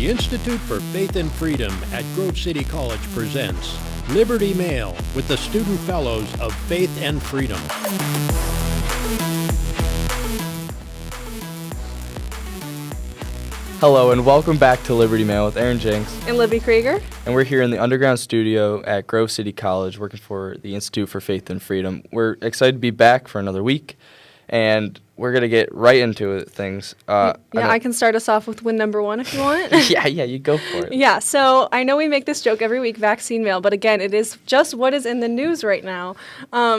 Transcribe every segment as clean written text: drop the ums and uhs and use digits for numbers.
The Institute for Faith and Freedom at Grove City College presents Liberty Mail with the Student Fellows of Faith and Freedom. Hello and welcome back to Liberty Mail with Aaron Jenks and Libby Krieger. And we're here in the underground studio at Grove City College working for the Institute for Faith and Freedom. We're excited to be back for another week, and we're going to get right into things. I can start us off with win number one if you want. Yeah, you go for it. Yeah, so I know we make this joke every week, vaccine mail, but again, it is just what is in the news right now.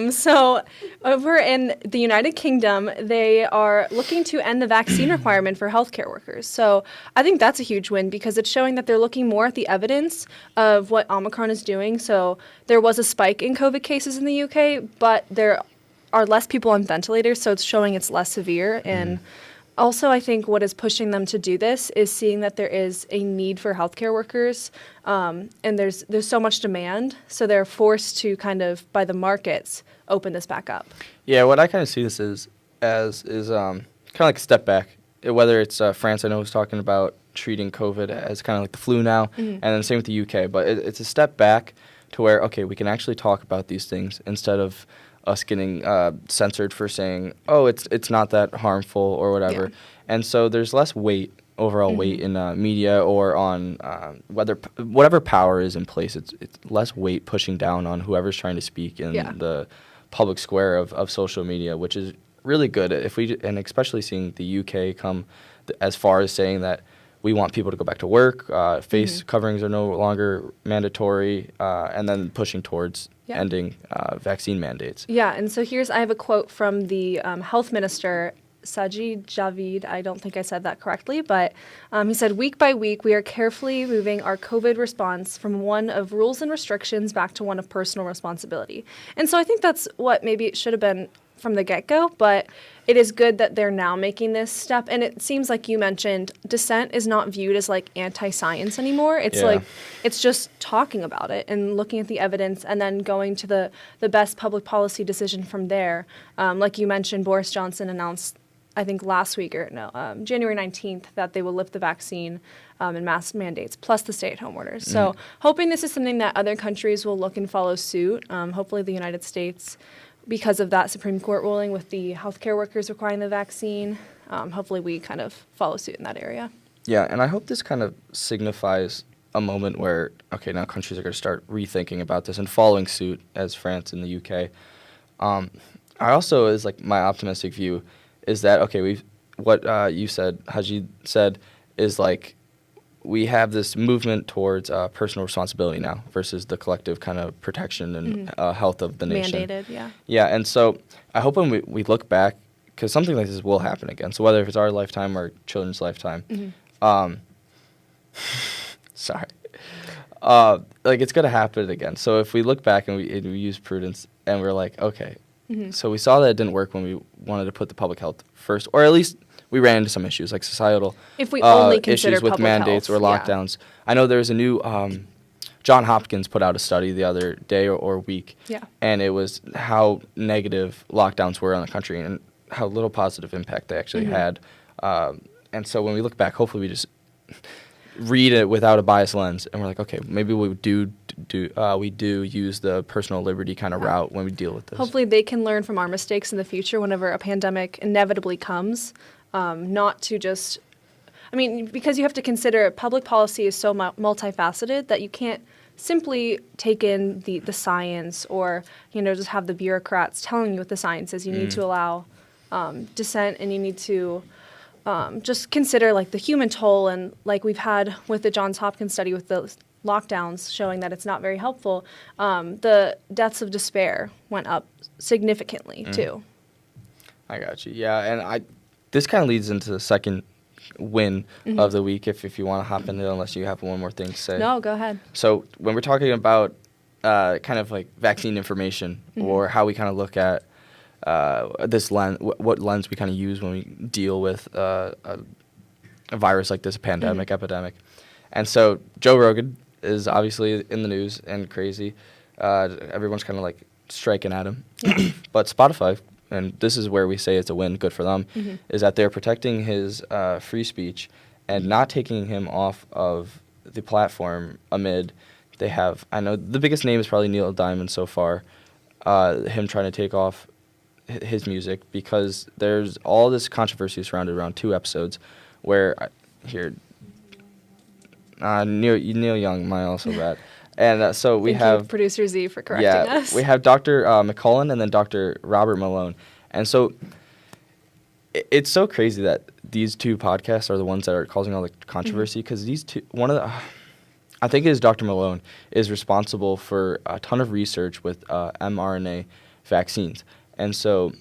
So over in the United Kingdom, they are looking to end the vaccine requirement for healthcare workers. So I think that's a huge win because it's showing that they're looking more at the evidence of what Omicron is doing. So there was a spike in COVID cases in the UK, but there are less people on ventilators, so it's showing it's less severe. And also, I think what is pushing them to do this is seeing that there is a need for healthcare workers, and there's so much demand, so they're forced to kind of, by the markets, open this back up. Yeah, what I kind of see this is kind of like a step back. Whether it's France, I know, was talking about treating COVID as kind of like the flu now, and then same with the UK, but it's a step back to where, okay, we can actually talk about these things instead of us getting censored for saying, oh, it's not that harmful or whatever. Yeah. And so there's less overall weight in media or on whatever power is in place. It's less weight pushing down on whoever's trying to speak in the public square of social media, which is really good. And especially seeing the UK come as far as saying that we want people to go back to work, face coverings are no longer mandatory, and then pushing towards ending vaccine mandates. Yeah, and so I have a quote from the health minister, Sajid Javid. I don't think I said that correctly, but he said, week by week, we are carefully moving our COVID response from one of rules and restrictions back to one of personal responsibility. And so I think that's what maybe it should have been from the get-go, but it is good that they're now making this step. And it seems like you mentioned, dissent is not viewed as like anti-science anymore. It's like, it's just talking about it and looking at the evidence and then going to the best public policy decision from there. Like you mentioned, Boris Johnson announced, I think January 19th, that they will lift the vaccine and mask mandates, plus the stay-at-home orders. So hoping this is something that other countries will look and follow suit. Hopefully the United States, because of that Supreme Court ruling with the healthcare workers requiring the vaccine, hopefully we kind of follow suit in that area. Yeah, and I hope this kind of signifies a moment where, okay, now countries are going to start rethinking about this and following suit as France and the UK. I also, is like my optimistic view, is that, okay, what you said, Hajid said, is like, we have this movement towards personal responsibility now versus the collective kind of protection and health of the nation. Mandated, yeah. Yeah, and so I hope when we look back, because something like this will happen again, so whether if it's our lifetime or children's lifetime, sorry, like it's going to happen again. So if we look back and we use prudence and we're like, okay, so we saw that it didn't work when we wanted to put the public health first, or at least we ran into some issues like societal if we only consider issues with mandates health, or lockdowns. Yeah. I know there's a new John Hopkins put out a study the other day or week, and it was how negative lockdowns were on the country and how little positive impact they actually had. And so when we look back, hopefully we just read it without a biased lens, and we're like, okay, maybe we do use the personal liberty kind of route when we deal with this. Hopefully they can learn from our mistakes in the future whenever a pandemic inevitably comes. Not to just, because you have to consider public policy is so multifaceted that you can't simply take in the science or, just have the bureaucrats telling you what the science is. You need to allow dissent, and you need to just consider like the human toll, and like we've had with the Johns Hopkins study with the lockdowns showing that it's not very helpful. The deaths of despair went up significantly too. I got you. Yeah, and this kind of leads into the second win of the week, if you want to hop into it, unless you have one more thing to say. No, go ahead. So when we're talking about kind of like vaccine information or how we kind of look at this lens, what lens we kind of use when we deal with a virus like this, a pandemic, epidemic. And so Joe Rogan is obviously in the news and crazy. Everyone's kind of like striking at him. But Spotify, and this is where we say it's a win, good for them, is that they're protecting his free speech and not taking him off of the platform amid they have, I know the biggest name is probably Neil Diamond so far, him trying to take off his music because there's all this controversy surrounded around 2 episodes where, Neil Young, my also bad. And so we Thank have you, Producer Z, for correcting us. we have Dr. McCullen and then Dr. Robert Malone. And so it's so crazy that these 2 podcasts are the ones that are causing all the controversy because these 2, I think it is Dr. Malone, is responsible for a ton of research with mRNA vaccines. And so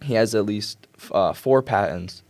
he has at least 4 patents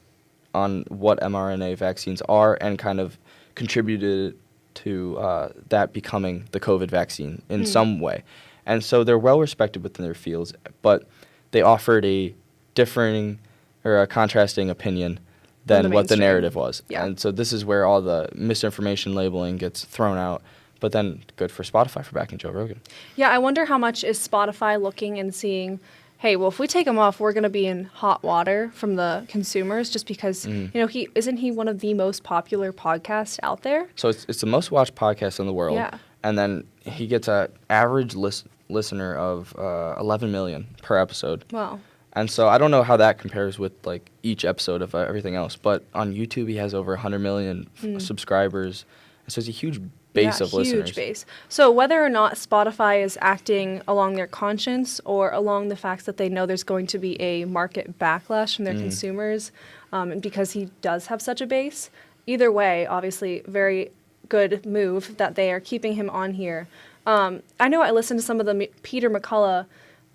on what mRNA vaccines are and kind of contributed to that becoming the COVID vaccine in some way. And so they're well respected within their fields, but they offered a differing or a contrasting opinion than what the narrative was. Yeah. And so this is where all the misinformation labeling gets thrown out. But then good for Spotify for backing Joe Rogan. Yeah, I wonder how much is Spotify looking and seeing, hey, well, if we take him off, we're going to be in hot water from the consumers just because, isn't he one of the most popular podcasts out there? So it's the most watched podcast in the world. Yeah. And then he gets an average listener of 11 million per episode. Wow. And so I don't know how that compares with like each episode of everything else. But on YouTube, he has over 100 million subscribers. So it's a huge base of listeners. Huge base. So whether or not Spotify is acting along their conscience or along the facts that they know there's going to be a market backlash from their consumers, and because he does have such a base, either way, obviously, very good move that they are keeping him on here. I know I listened to some of the Peter McCullough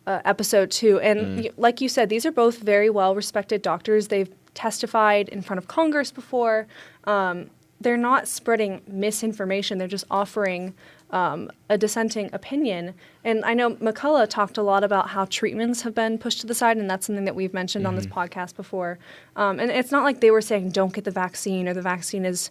episode too, and like you said, these are both very well-respected doctors. They've testified in front of Congress before. They're not spreading misinformation. They're just offering a dissenting opinion. And I know McCullough talked a lot about how treatments have been pushed to the side, and that's something that we've mentioned on this podcast before. And it's not like they were saying, don't get the vaccine, or the vaccine is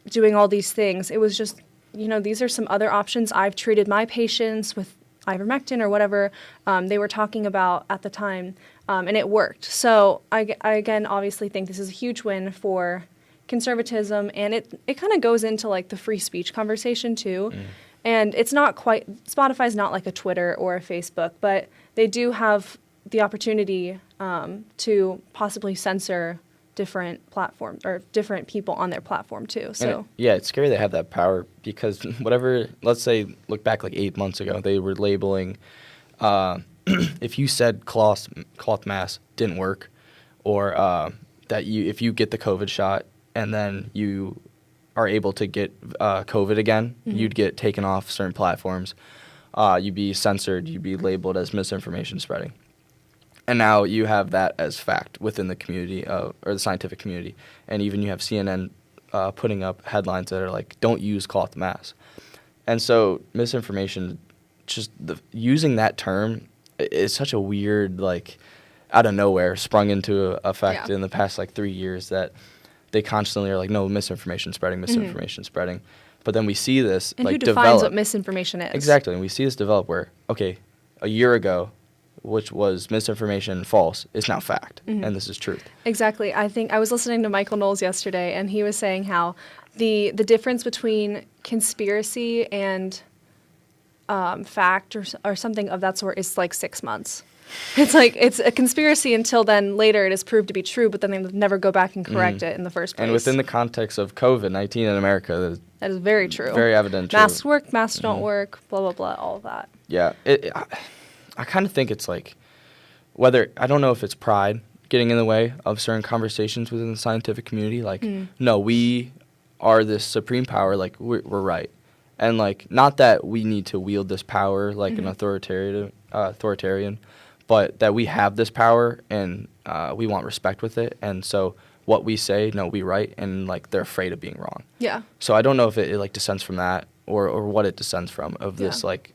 doing all these things. It was just, these are some other options. I've treated my patients with ivermectin or whatever they were talking about at the time, and it worked. So I again, obviously think this is a huge win for conservatism, and it kind of goes into like the free speech conversation too. And it's not quite, Spotify's not like a Twitter or a Facebook, but they do have the opportunity to possibly censor different platforms or different people on their platform too. So it's scary they have that power because whatever, let's say, look back like 8 months ago, they were labeling if you said cloth mask didn't work, or that if you get the COVID shot and then you are able to get COVID again, you'd get taken off certain platforms. You'd be censored. You'd be labeled as misinformation spreading. And now you have that as fact within the community or the scientific community. And even you have CNN putting up headlines that are like, don't use cloth masks. And so misinformation, just using that term is such a weird, like, out of nowhere, sprung into effect in the past, 3 years that they constantly are like, no, misinformation spreading. But then we see this, and like, who defines develop. what misinformation is? Exactly. And we see this develop where, okay, a year ago, which was misinformation, false, is now fact, and this is truth. Exactly. I think I was listening to Michael Knowles yesterday, and he was saying how the difference between conspiracy and fact or something of that sort is like 6 months. It's like it's a conspiracy until then later it is proved to be true, but then they never go back and correct it in the first place. And within the context of COVID-19 in America, that is very true. Very evident. Masks work, masks don't work, blah, blah, blah, all of that. Yeah. I kind of think it's like I don't know if it's pride getting in the way of certain conversations within the scientific community. Like, no, we are this supreme power. Like, we're right. And, like, not that we need to wield this power like an authoritarian, but that we have this power and we want respect with it. And so what we say, no, we right, and, like, they're afraid of being wrong. Yeah. So I don't know if it like, descends from that or what it descends from of this, like,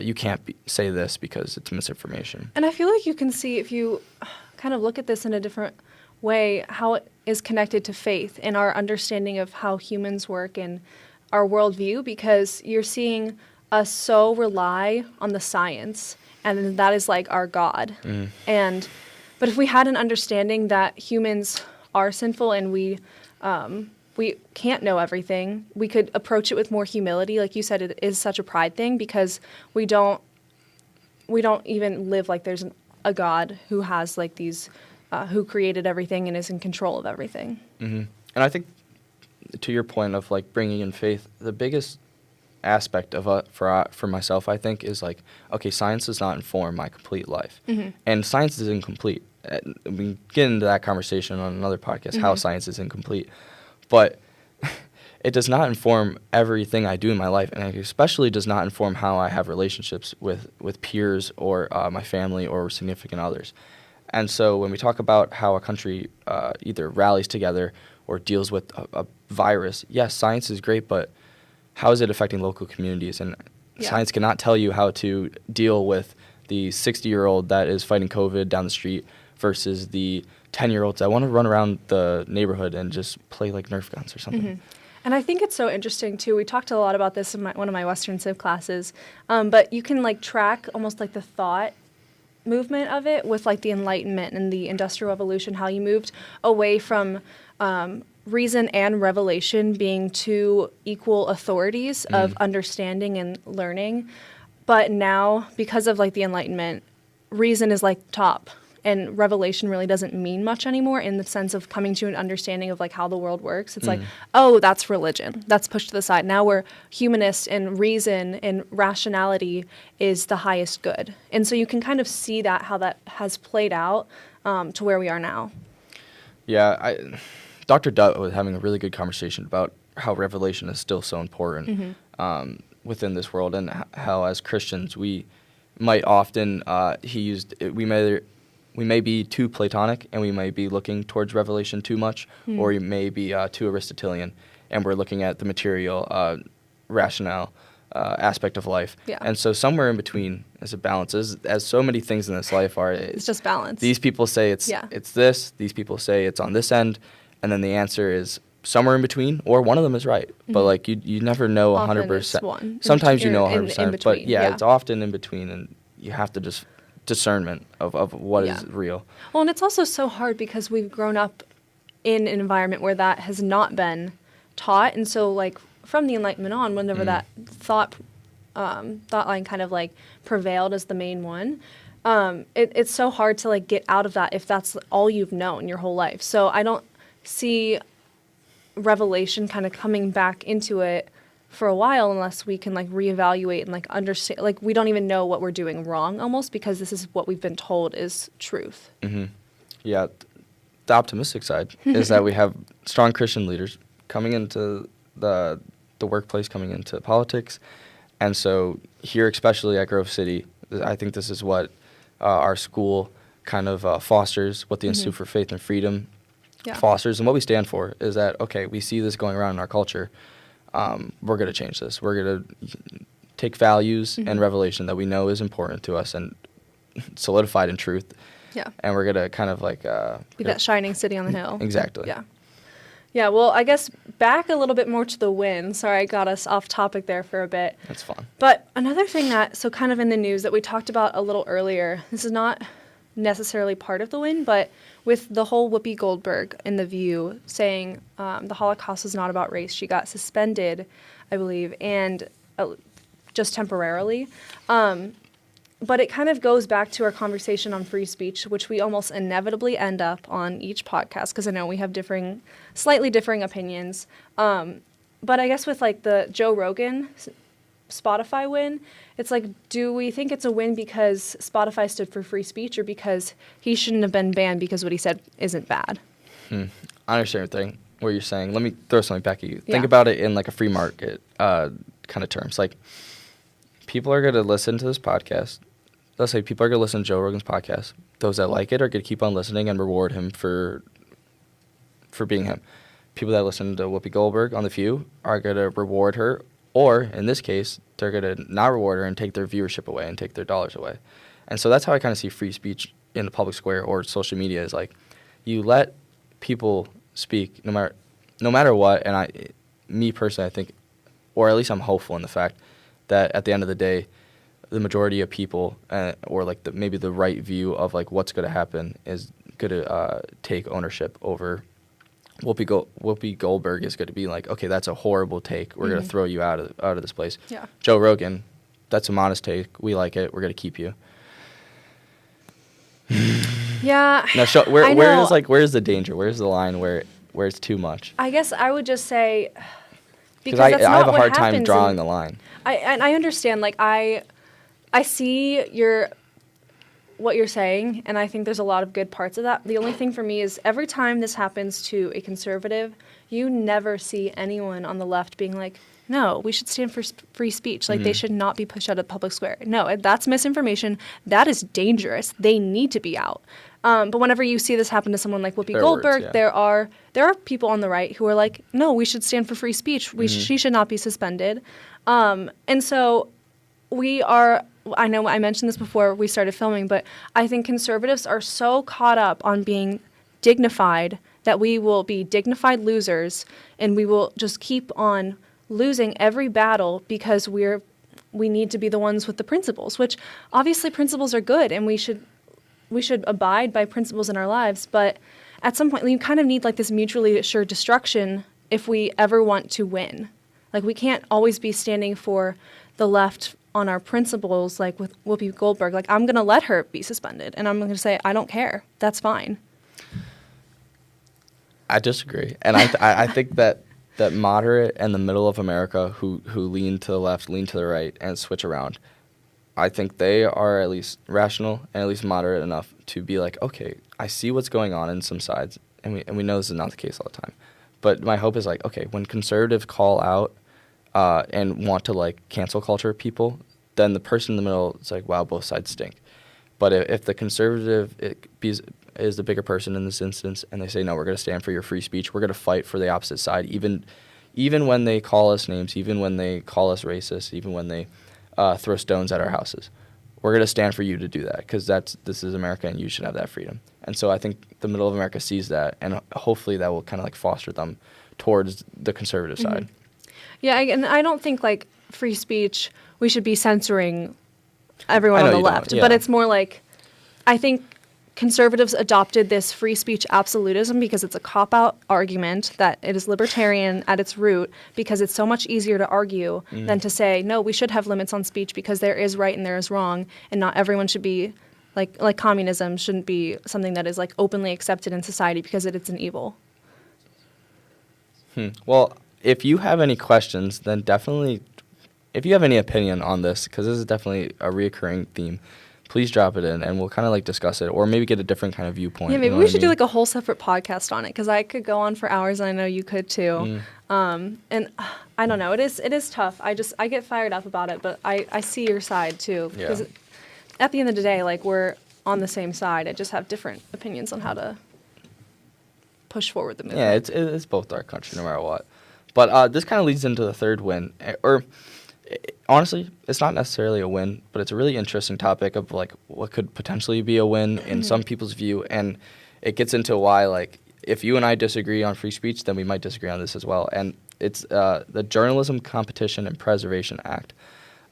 you can't say this because it's misinformation. And I feel like you can see, if you kind of look at this in a different way, how it is connected to faith and our understanding of how humans work and our worldview, because you're seeing us so rely on the science, and that is like our God. But if we had an understanding that humans are sinful and we we can't know everything. We could approach it with more humility. Like you said, it is such a pride thing because we don't even live like there's a God who has like these, who created everything and is in control of everything. Mm-hmm. And I think to your point of like bringing in faith, the biggest aspect of for myself, I think, is like, okay, science does not inform my complete life, and science is incomplete. We can get into that conversation on another podcast, how science is incomplete, but it does not inform everything I do in my life, and it especially does not inform how I have relationships with peers or my family or significant others. And so when we talk about how a country either rallies together or deals with a virus, yes, science is great, but how is it affecting local communities? And science cannot tell you how to deal with the 60-year-old that is fighting COVID down the street versus the 10-year-olds that want to run around the neighborhood and just play like Nerf guns or something. And I think it's so interesting, too. We talked a lot about this in one of my Western Civ classes, but you can like track almost like the thought movement of it with like the Enlightenment and the Industrial Revolution, how you moved away from reason and revelation being two equal authorities of understanding and learning. But now, because of like the Enlightenment, reason is like top, and revelation really doesn't mean much anymore in the sense of coming to an understanding of like how the world works. It's like, oh, that's religion. That's pushed to the side. Now we're humanist, and reason and rationality is the highest good. And so you can kind of see that, how that has played out to where we are now. Yeah, Dr. Dutt was having a really good conversation about how revelation is still so important within this world, and how as Christians we might often we may be too Platonic, and we may be looking towards revelation too much, or we may be too Aristotelian, and we're looking at the material, rationale aspect of life. Yeah. And so somewhere in between is a balance, as so many things in this life are. It's just balance. These people say it's this, these people say it's on this end, and then the answer is somewhere in between, or one of them is right. But like you never know 100%. Sometimes you know 100%, but it's often in between, and you have to just discernment of what is real. Well, and it's also so hard because we've grown up in an environment where that has not been taught, and so like from the Enlightenment on, whenever that thought line kind of like prevailed as the main one, it's so hard to like get out of that if that's all you've known your whole life. So I don't see revelation kind of coming back into it for a while unless we can like reevaluate and like understand, like we don't even know what we're doing wrong almost, because this is what we've been told is truth. Yeah, the optimistic side is that we have strong Christian leaders coming into the workplace, coming into politics, and so here, especially at Grove City, I think this is what our school kind of fosters, what the Institute for Faith and Freedom fosters, and what we stand for is that, okay, we see this going around in our culture. We're going to change this. We're going to take values and revelation that we know is important to us and solidified in truth. Yeah. And we're going to kind of like be that shining city on the hill. Exactly. Yeah. Yeah, well, I guess back a little bit more to the win. Sorry, I got us off topic there for a bit. That's fine. But another thing so kind of in the news that we talked about a little earlier, this is not necessarily part of the win, but with the whole Whoopi Goldberg in The View saying the Holocaust is not about race. She got suspended, I believe, and just temporarily. But it kind of goes back to our conversation on free speech, which we almost inevitably end up on each podcast, because I know we have slightly differing opinions. But I guess with like the Joe Rogan Spotify win, it's like, do we think it's a win because Spotify stood for free speech, or because he shouldn't have been banned because what he said isn't bad? I understand what you're saying. Let me throw something back at you. Think about it in like a free market kind of terms. Like, people are going to listen to this podcast. Let's say people are going to listen to Joe Rogan's podcast. Those that like it are going to keep on listening and reward him for being him. People that listen to Whoopi Goldberg on The View are going to reward her, or in this case, they're going to not reward her and take their viewership away and take their dollars away. And so that's how I kind of see free speech in the public square or social media, is like, you let people speak no matter what. And me personally, I think, or at least I'm hopeful in the fact that at the end of the day, the majority of people, or like maybe the right view of like what's going to happen, is going to take ownership over Whoopi Goldberg is going to be like, okay, that's a horrible take. We're going to throw you out of this place. Yeah. Joe Rogan, that's a modest take. We like it. We're going to keep you. Yeah. Now, where's the danger? Where's the line where it's too much? I guess I would just say, because I that's not have a what hard time happens drawing the line. I understand. Like I see what you're saying, and I think there's a lot of good parts of that. The only thing for me is every time this happens to a conservative, you never see anyone on the left being like, no, we should stand for free speech. Like, they should not be pushed out of the public square. No, that's misinformation. That is dangerous. They need to be out. But whenever you see this happen to someone like Whoopi Goldberg, yeah. there are people on the right who are like, no, we should stand for free speech. She should not be suspended. And so we are, I know I mentioned this before we started filming, but I think conservatives are so caught up on being dignified that we will be dignified losers, and we will just keep on losing every battle because we need to be the ones with the principles, which obviously principles are good, and we should abide by principles in our lives. But at some point, you kind of need like this mutually assured destruction if we ever want to win. Like, we can't always be standing for the left on our principles, like with Whoopi Goldberg. Like, I'm going to let her be suspended, and I'm going to say, I don't care. That's fine. I disagree. And I think that moderate and the middle of America who lean to the left, lean to the right, and switch around, I think they are at least rational and at least moderate enough to be like, okay, I see what's going on in some sides, and we know this is not the case all the time. But my hope is like, okay, when conservatives call out and want to like cancel culture people, then the person in the middle is like, wow, both sides stink. But if the conservative is the bigger person in this instance, and they say, no, we're going to stand for your free speech, we're going to fight for the opposite side, even when they call us names, even when they call us racist, even when they throw stones at our houses, we're going to stand for you to do that, because this is America, and you should have that freedom. And so I think the middle of America sees that, and hopefully that will kind of like foster them towards the conservative side. Yeah, and I don't think like free speech, we should be censoring everyone on the left. But it's more like, I think conservatives adopted this free speech absolutism because it's a cop-out argument, that it is libertarian at its root, because it's so much easier to argue than to say, no, we should have limits on speech because there is right and there is wrong, and not everyone should be, like communism shouldn't be something that is like openly accepted in society because it's an evil. Well, if you have any questions, then definitely, if you have any opinion on this, because this is definitely a reoccurring theme, please drop it in, and we'll kind of like discuss it, or maybe get a different kind of viewpoint. Yeah, maybe we should do like a whole separate podcast on it, because I could go on for hours, and I know you could too. And I don't know, it is tough. I get fired up about it, but I see your side too, because at the end of the day, like, we're on the same side. I just have different opinions on how to push forward the movement. Yeah, it's both our country, no matter what. But this kind of leads into the third win, honestly, it's not necessarily a win, but it's a really interesting topic of like what could potentially be a win in some people's view, and it gets into why, like, if you and I disagree on free speech, then we might disagree on this as well. And it's the Journalism Competition and Preservation Act,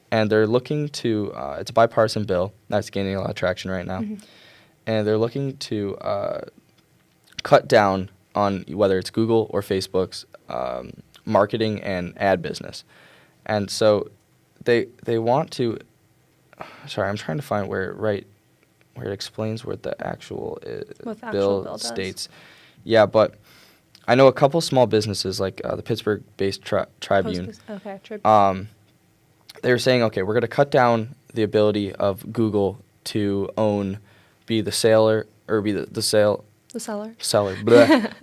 and they're looking to it's a bipartisan bill that's gaining a lot of traction right now, and they're looking to cut down on whether it's Google or Facebook's marketing and ad business. And so they want to, sorry, I'm trying to find where it explains what the actual bill states. Yeah, but I know a couple small businesses, like the Pittsburgh-based Tribune. They were saying, okay, we're going to cut down the ability of Google to be the seller, be the seller,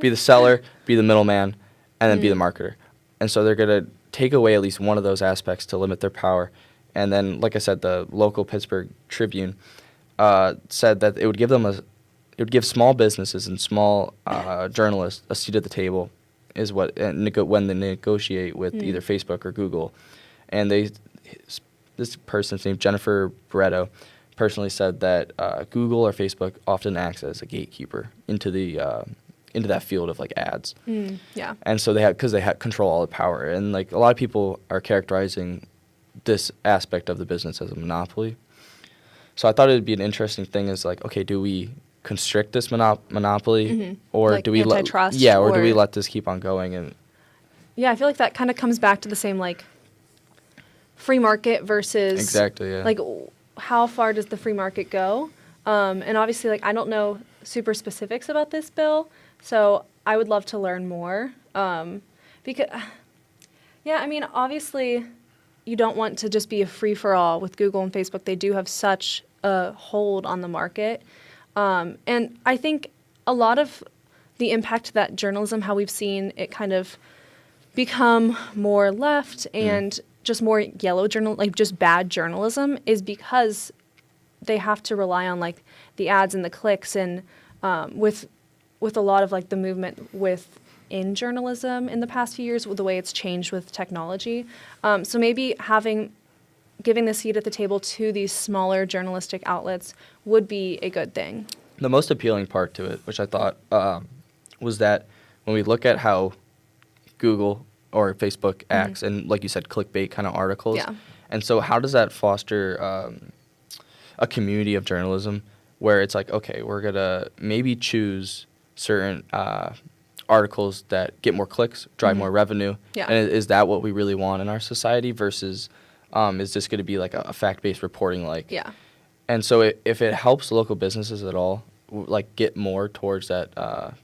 be the seller, be the middleman, and then be the marketer. And so they're going to take away at least one of those aspects to limit their power. And then, like I said, the local Pittsburgh Tribune said that it would give small businesses and small journalists a seat at the table, is what when they negotiate with either Facebook or Google. And this person's named Jennifer Barretto personally said that Google or Facebook often acts as a gatekeeper into that field of like ads. Yeah. And so they had control all the power, and like a lot of people are characterizing this aspect of the business as a monopoly. So I thought it would be an interesting thing is like, okay, do we constrict this monopoly, or Like do we antitrust, or do we or- let this keep on going? And Yeah, I feel like that kind of comes back to the same like free market versus exactly, yeah. like how far does the free market go? And obviously, like I don't know super specifics about this bill, so I would love to learn more. Because, yeah, I mean, obviously, you don't want to just be a free for all with Google and Facebook. They do have such a hold on the market, and I think a lot of the impact that journalism, how we've seen it kind of become more left and just more yellow like just bad journalism, is because they have to rely on like the ads and the clicks, and with a lot of like the movement in journalism in the past few years, with the way it's changed with technology. So maybe giving the seat at the table to these smaller journalistic outlets would be a good thing. The most appealing part to it, which I thought was that when we look at how Google or Facebook acts, and like you said, clickbait kind of articles. Yeah. And so how does that foster a community of journalism where it's like, okay, we're going to maybe choose certain articles that get more clicks, drive more revenue. Yeah. And is that what we really want in our society versus is this going to be like a fact-based reporting like? Yeah. And so if it helps local businesses at all, like get more towards that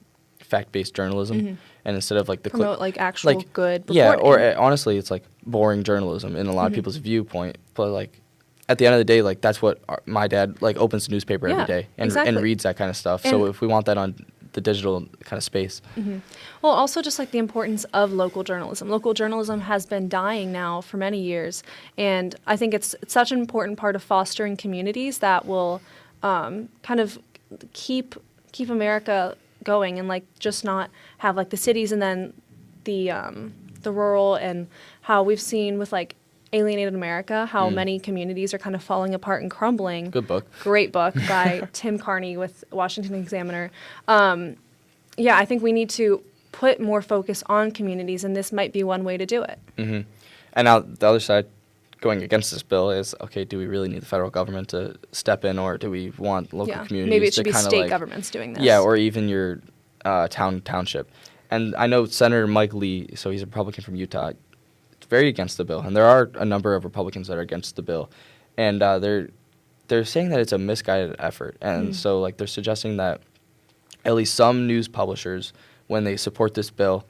fact-based journalism, and instead of like the Promote like actual good reporting. yeah, or honestly, it's like boring journalism in a lot of people's viewpoint. But like at the end of the day, like that's what my dad like opens the newspaper every day and reads that kind of stuff. So if we want that on the digital kind of space. Well, also just like the importance of local journalism. Local journalism has been dying now for many years, and I think it's such an important part of fostering communities that will kind of keep America going, and like just not have like the cities and then the rural, and how we've seen with like Alienated America, how many communities are kind of falling apart and crumbling. Good book. Great book by Tim Carney with Washington Examiner. Yeah, I think we need to put more focus on communities, and this might be one way to do it. And now the other side going against this bill is, okay, do we really need the federal government to step in, or do we want local communities maybe it should to be kind of state like, governments doing this. Yeah, or even your township. And I know Senator Mike Lee, so he's a Republican from Utah, very against the bill, and there are a number of Republicans that are against the bill, and they're saying that it's a misguided effort, and so like they're suggesting that at least some news publishers, when they support this bill,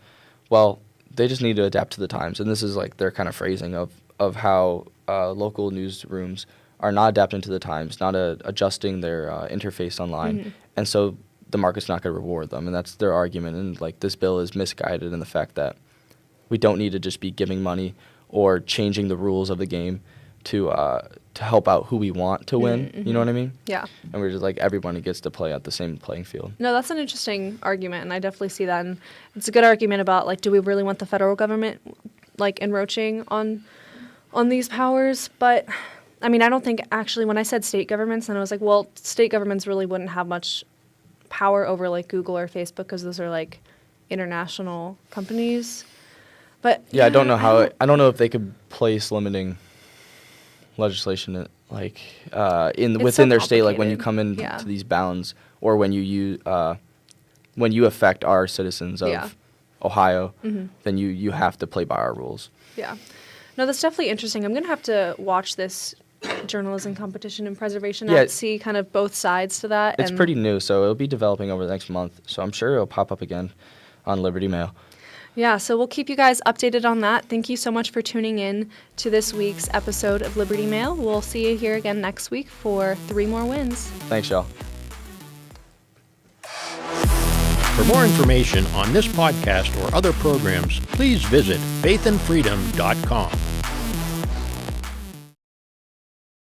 well, they just need to adapt to the times, and this is like their kind of phrasing of how local newsrooms are not adapting to the times, not adjusting their interface online, and so the market's not going to reward them, and that's their argument, and like this bill is misguided in the fact that we don't need to just be giving money or changing the rules of the game to help out who we want to win. You know what I mean? Yeah. And we're just like everybody gets to play at the same playing field. No, that's an interesting argument, and I definitely see that. And it's a good argument about like, do we really want the federal government like encroaching on these powers? But I mean, I don't think actually when I said state governments, and I was like, well, state governments really wouldn't have much power over like Google or Facebook because those are like international companies. But yeah, I don't know I don't know if they could place limiting legislation like within their state, like when you come into these bounds, or when you affect our citizens of Ohio, then you have to play by our rules. Yeah. No, that's definitely interesting. I'm going to have to watch this journalism competition and preservation act, see kind of both sides to that. It's pretty new, so it'll be developing over the next month. So I'm sure it'll pop up again on Liberty Mail. Yeah, so we'll keep you guys updated on that. Thank you so much for tuning in to this week's episode of Liberty Mail. We'll see you here again next week for 3 more wins. Thanks, y'all. For more information on this podcast or other programs, please visit faithandfreedom.com.